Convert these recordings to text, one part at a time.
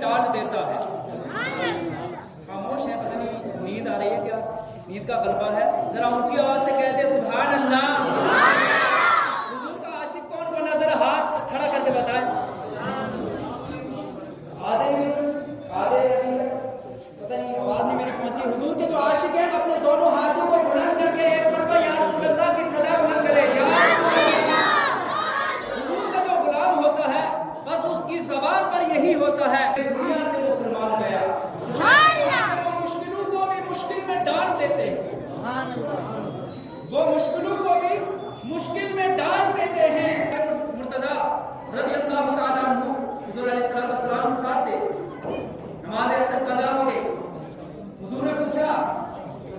ڈال دیتا ہے. خاموش ہے, پتہ نہیں نیند آ رہی ہے کیا, نیند کا غلبہ ہے. ذرا اونچی آواز سے کہہ دے سبحان اللہ. حضور کا عاشق کون کون ہے, ذرا ہاتھ کھڑا کر کے بتائیں. پتہ نہیں آواز نہیں میری پہنچی. حضور کے جو عاشق ہیں اپنے دونوں ہاتھوں کو بلند کر کے ایک مرتبہ یا رسول اللہ کی صدا بلند کرے. حضور کا جو غلام ہوتا ہے بس اس کی زبان پر یہی ہوتا ہے دنیا سے مسلمان گیا. وہ مشکلوں کو بھی مشکل میں ڈال دیتے ہیں, وہ مشکلوں کو بھی مشکل میں ڈال دیتے ہیں. مرتضیٰ رضی اللہ تعالیٰ عنہ حضور علیہ السلام ساتھ تھے, نماز اثر قضا ہو گئی. حضور نے پوچھا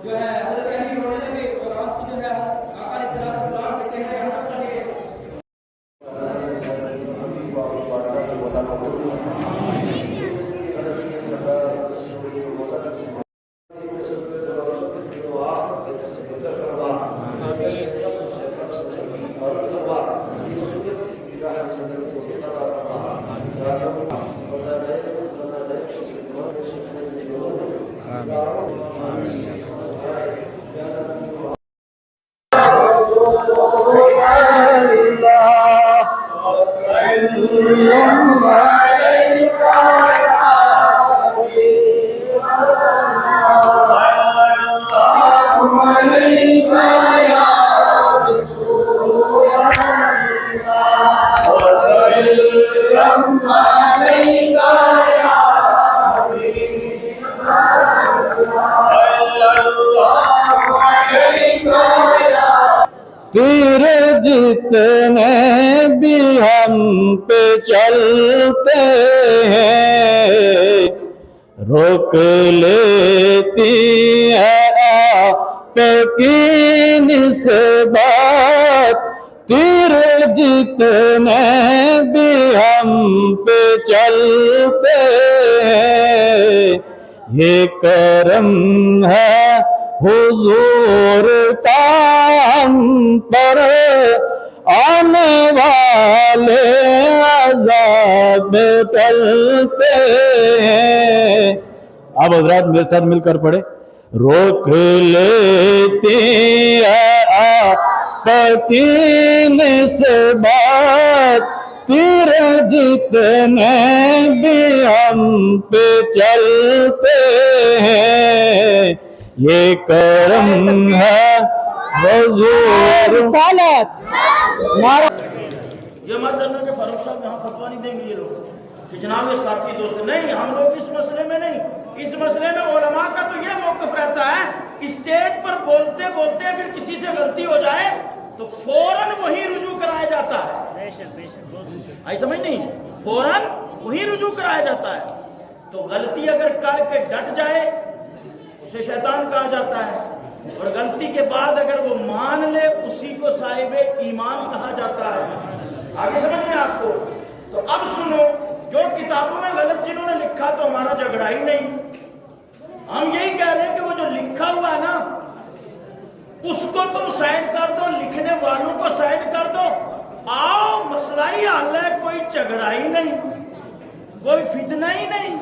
جو ہے حضرت علی رونے لگے اور آنسو جو ہے آقا علیہ السلام کے چہرے پر پڑ گئے. تیرے جتنے بھی ہم پہ چلتے ہیں روک لیتی ہے آپ کی نسبت. تیرے جتنے بھی ہم پہ چلتے ہیں یہ کرم ہے حضور کا ہم پر آنے والے عذاب ٹلتے ہیں. اب حضرات میرے ساتھ مل کر پڑھے. روک لیتی ہے آپ کی نسبت تیرے جتنے بھی ہم پہ چلتے ہیں یہ کرم ہے حضور. یہ مت جاننا کہ فاروق صاحب یہاں فتویٰ نہیں دیں گے یہ لوگ کہ جناب یہ ساتھی دوست نہیں. ہم لوگ اس مسئلے میں نہیں, اس مسئلے میں علماء کا تو یہ موقف رہتا ہے اسٹیج پر بولتے بولتے اگر کسی سے غلطی ہو جائے تو فوراً وہی رجوع کرایا جاتا ہے. آئی سمجھ نہیں, فوراً وہی رجوع کرایا جاتا ہے. تو غلطی اگر کر کے ڈٹ جائے اسے شیطان کہا جاتا ہے, اور غلطی کے بعد اگر وہ مان لے اسی کو صاحب ایمان کہا جاتا ہے. آگے سمجھ میں آپ کو. تو اب سنو, جو کتابوں میں غلط جنہوں نے لکھا تو ہمارا جھگڑا ہی نہیں. ہم یہی کہہ رہے ہیں کہ وہ جو لکھا ہوا ہے نا اس کو تم سائڈ کر دو, لکھنے والوں کو سائڈ کر دو. آؤ مسئلہ ہی حل ہے, کوئی جھگڑا ہی نہیں, کوئی فتنہ ہی نہیں.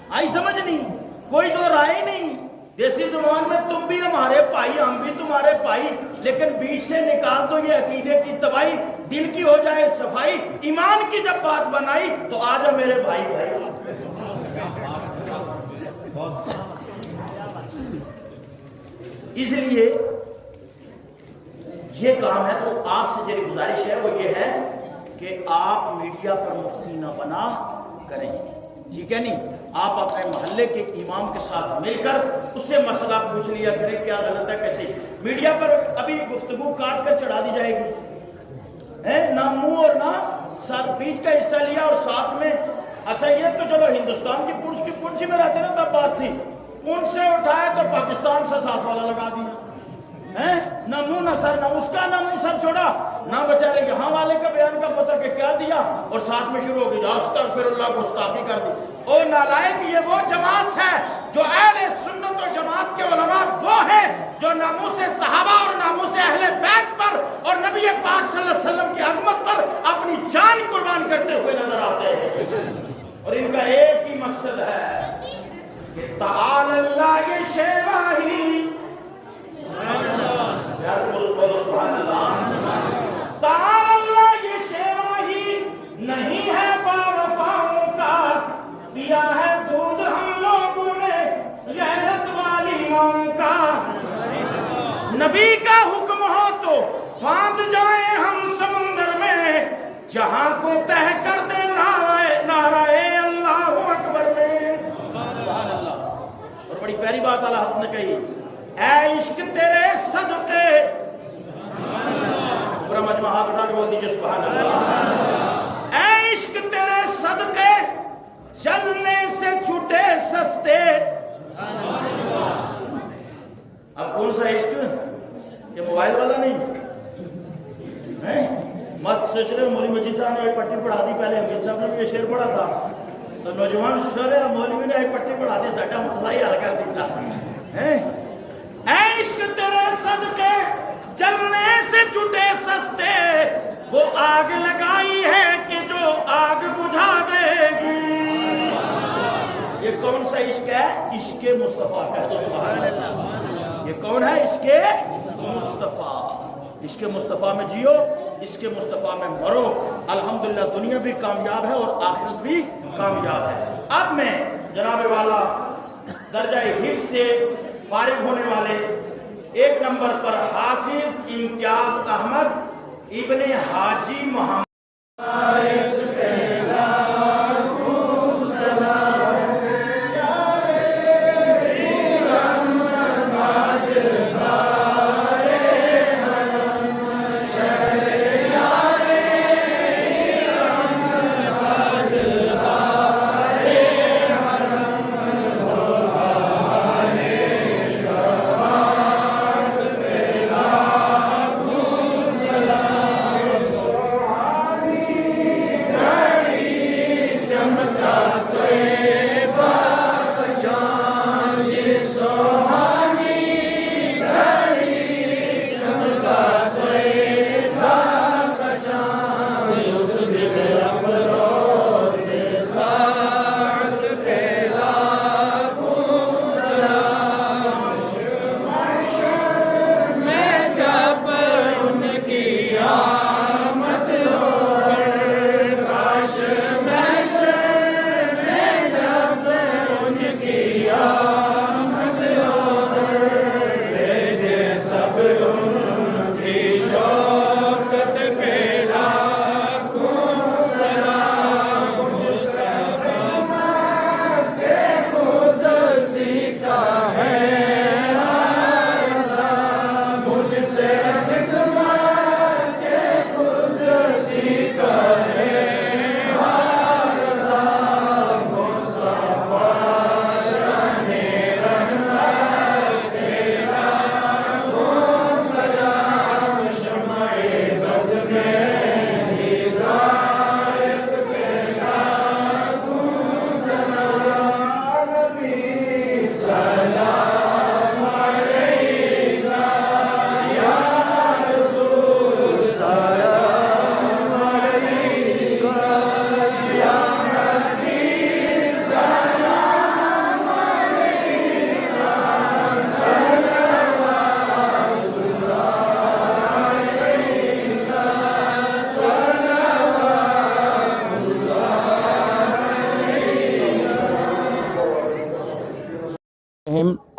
آئی سمجھ نہیں, کوئی دو رائے نہیں. دیسی زبان میں تم بھی ہمارے بھائی ہم بھی تمہارے بھائی, لیکن بیچ سے نکال دو یہ عقیدے کی تباہی, دل کی ہو جائے صفائی. ایمان کی جب بات بنائی تو آجا میرے بھائی بھائی. اس لیے یہ کام ہے. تو آپ سے جو گزارش ہے وہ یہ ہے کہ آپ میڈیا پر مفتی نہ بنا کریں, ٹھیک ہے نہیں. آپ اپنے محلے کے امام کے ساتھ مل کر اس سے مسئلہ پوچھ لیا کریں کیا غلط ہے کیسے. میڈیا پر ابھی گفتگو کاٹ کر چڑھا دی جائے گی, نہ منہ اور نہ سر, بیچ کا حصہ لیا اور ساتھ میں اچھا یہ تو چلو ہندوستان کی پونچھ میں رہتے نا تب بات تھی, پونچھ سے اٹھایا تو پاکستان سے ساتھ والا لگا دیا. نہ منہ نہ سر, نہ اس کا نہ منہ سر چھوڑا, نہ بیچارے یہاں والے کا بیان کا پتہ کہ کیا دیا, اور ساتھ میں شروع ہو گئی استغفراللہ گستاخی کر دی. او نالائق, یہ وہ جماعت ہے جو اہل سنت و جماعت کے علماء وہ ہیں جو ناموس صحابہ اور ناموس اہل بیت پر اور نبی پاک صلی اللہ علیہ وسلم کی عظمت پر اپنی جان قربان کرتے ہوئے نظر آتے ہیں. اور ان کا ایک ہی مقصد ہے کہ تعالی اللہ یہ شیواہی، بولو سبحان اللہ، تعالی اللہ یہ شیواہی نہیں ہے باوفاؤں کا، دیا ہے دودھ ہم لوگوں نے غیرت والی ماں کا، نبی کا حکم ہو تو باندھ جائیں ہم سمندر میں، جہاں کو تہ کر دے نعرہ اللہ اکبر میں۔ سبحان اللہ۔ اور بڑی پیاری بات اعلیٰ حضرت نے کہی، اے عشق تیرے صدقے، پورا مجمع ہاتھ اٹھا کے بول دیجیے سبحان اللہ، اے عشق تیرے صدقے چلنے سے چھوٹے سستے۔ اب کون سا عشق؟ یہ موبائل والا نہیں ہے؟ مت سوچ رہے مولوی مجید صاحب نے ایک پٹی پڑھا دی، پہلے حمید صاحب نے بھی یہ شعر پڑھا تھا تو نوجوان سوچ رہے مولوی نے ایک پٹی پڑھا دی، ساڈا مسئلہ ہی حل کر دیتا ہے۔ اے عشق تیرے صدقے جلنے سے چھٹے سستے، وہ آگ لگائی ہے کہ جو آگ بجھا دے گی۔ یہ کون سا عشق ہے؟ عشق مصطفیٰ، کہہ دو سبحان اللہ۔ یہ کون ہے؟ عشق مصطفیٰ۔ عشق مصطفیٰ میں جیو، عشق مصطفیٰ میں مرو، الحمدللہ دنیا بھی کامیاب ہے اور آخرت بھی کامیاب ہے۔ اب میں جناب والا درجہ حفظ سے فارغ ہونے والے ایک نمبر پر حافظ امتیاز احمد ابن حاجی محمد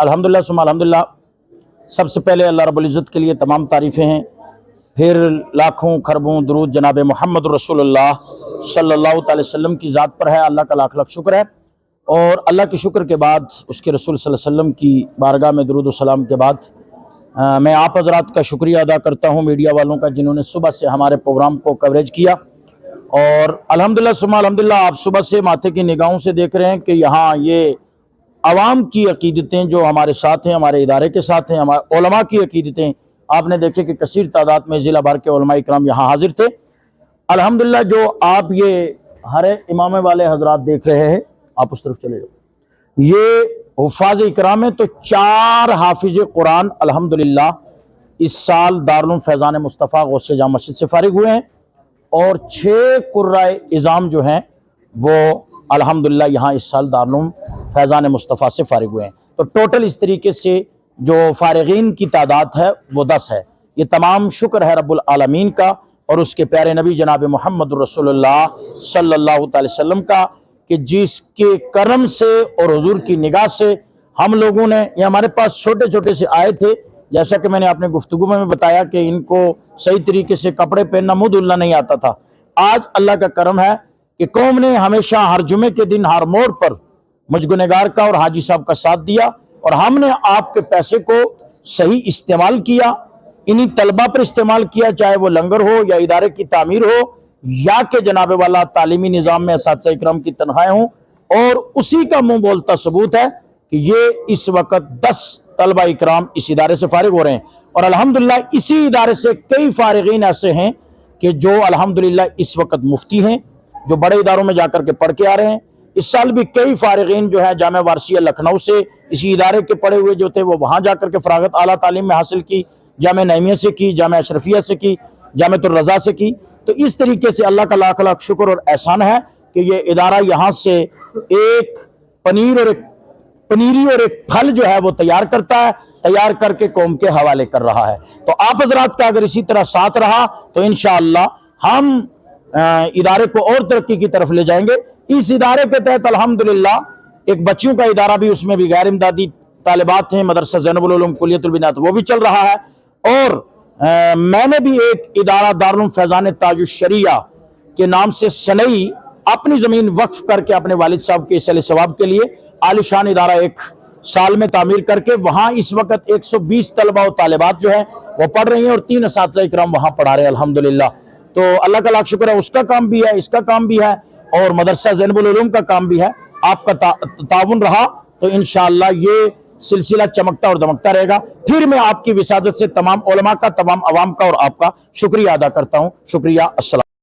الحمدللہ ثم الحمدللہ۔ سب سے پہلے اللہ رب العزت کے لیے تمام تعریفیں ہیں، پھر لاکھوں خربوں درود جناب محمد رسول اللہ صلی اللہ تعالی وسلم کی ذات پر ہے۔ اللہ کا لاکھ لاکھ شکر ہے، اور اللہ کے شکر کے بعد اس کے رسول صلی اللہ علیہ وسلم کی بارگاہ میں درود و سلام کے بعد میں آپ حضرات کا شکریہ ادا کرتا ہوں، میڈیا والوں کا، جنہوں نے صبح سے ہمارے پروگرام کو کوریج کیا۔ اور الحمدللہ ثم الحمدللہ، آپ صبح سے ماتھے کی نگاہوں سے دیکھ رہے ہیں کہ یہاں یہ عوام کی عقیدتیں جو ہمارے ساتھ ہیں، ہمارے ادارے کے ساتھ ہیں، ہمارے علماء کی عقیدتیں، آپ نے دیکھے کہ کثیر تعداد میں ضلع بھر کے علماء اکرام یہاں حاضر تھے۔ الحمدللہ جو آپ یہ ہر امامے والے حضرات دیکھ رہے ہیں، آپ اس طرف چلے جاؤ، یہ حفاظ اکرام ہیں، تو 4 حافظ قرآن الحمدللہ اس سال دارالعلوم فیضان مصطفیٰ غوث جامع مسجد سے فارغ ہوئے ہیں، اور 6 قرائے اعظام جو ہیں وہ الحمدللہ یہاں اس سال دارالعلوم فیضان مصطفیٰ سے فارغ ہوئے ہیں۔ تو ٹوٹل اس طریقے سے جو فارغین کی تعداد ہے وہ 10 ہے۔ یہ تمام شکر ہے رب العالمین کا اور اس کے پیارے نبی جناب محمد رسول اللہ صلی اللہ تعالی وسلم کا، کہ جس کے کرم سے اور حضور کی نگاہ سے ہم لوگوں نے، یہ ہمارے پاس چھوٹے چھوٹے سے آئے تھے، جیسا کہ میں نے اپنے گفتگو میں بتایا کہ ان کو صحیح طریقے سے کپڑے پہننا، منہ دھلنا نہیں آتا تھا۔ آج اللہ کا کرم ہے کہ قوم نے ہمیشہ ہر جمعے کے دن ہر موڑ پر مجھ گنہگار کا اور حاجی صاحب کا ساتھ دیا، اور ہم نے آپ کے پیسے کو صحیح استعمال کیا، انہی طلبہ پر استعمال کیا، چاہے وہ لنگر ہو یا ادارے کی تعمیر ہو یا کہ جناب والا تعلیمی نظام میں اساتذہ اکرام کی تنخواہیں ہوں، اور اسی کا منہ بولتا ثبوت ہے کہ یہ اس وقت 10 طلبہ اکرام اس ادارے سے فارغ ہو رہے ہیں، اور الحمدللہ اسی ادارے سے کئی فارغین ایسے ہیں کہ جو الحمدللہ اس وقت مفتی ہیں، جو بڑے اداروں میں جا کر کے پڑھ کے آ رہے ہیں۔ اس سال بھی کئی فارغین جو ہے جامعہ وارثیہ لکھنؤ سے اسی ادارے کے پڑھے ہوئے جو تھے وہ وہاں جا کر کے فراغت اعلیٰ تعلیم میں حاصل کی، جامعہ نعیمیہ سے کی، جامعہ اشرفیہ سے کی، جامعہ الرضا سے کی۔ تو اس طریقے سے اللہ کا لاکھ لاکھ شکر اور احسان ہے کہ یہ ادارہ یہاں سے ایک پنیری اور ایک پھل جو ہے وہ تیار کرتا ہے، تیار کر کے قوم کے حوالے کر رہا ہے۔ تو آپ حضرات کا اگر اسی طرح ساتھ رہا تو انشاءاللہ ہم ادارے کو اور ترقی کی طرف لے جائیں گے۔ اس ادارے کے تحت الحمدللہ ایک بچیوں کا ادارہ بھی، اس میں بھی غیر امدادی طالبات ہیں، مدرسہ زینب العلوم کلیۃ البنات، وہ بھی چل رہا ہے، اور میں نے بھی ایک ادارہ دارالعلوم فیضان تاج الشریعہ کے نام سے سنئی اپنی زمین وقف کر کے اپنے والد صاحب کے اصل ثواب کے لیے عالی شان ادارہ ایک سال میں تعمیر کر کے وہاں اس وقت 120 طلبہ و طالبات جو ہیں وہ پڑھ رہی ہیں، اور 3 اساتذہ اکرام وہاں پڑھا رہے ہیں الحمدللہ۔ تو اللہ کا لاکھ شکر ہے، اس کا کام بھی ہے، اس کا کام بھی ہے، اور مدرسہ زینب العلوم کا کام بھی ہے۔ آپ کا تعاون رہا تو انشاءاللہ یہ سلسلہ چمکتا اور دمکتا رہے گا۔ پھر میں آپ کی وسادت سے تمام علماء کا، تمام عوام کا اور آپ کا شکریہ ادا کرتا ہوں۔ شکریہ، السلام۔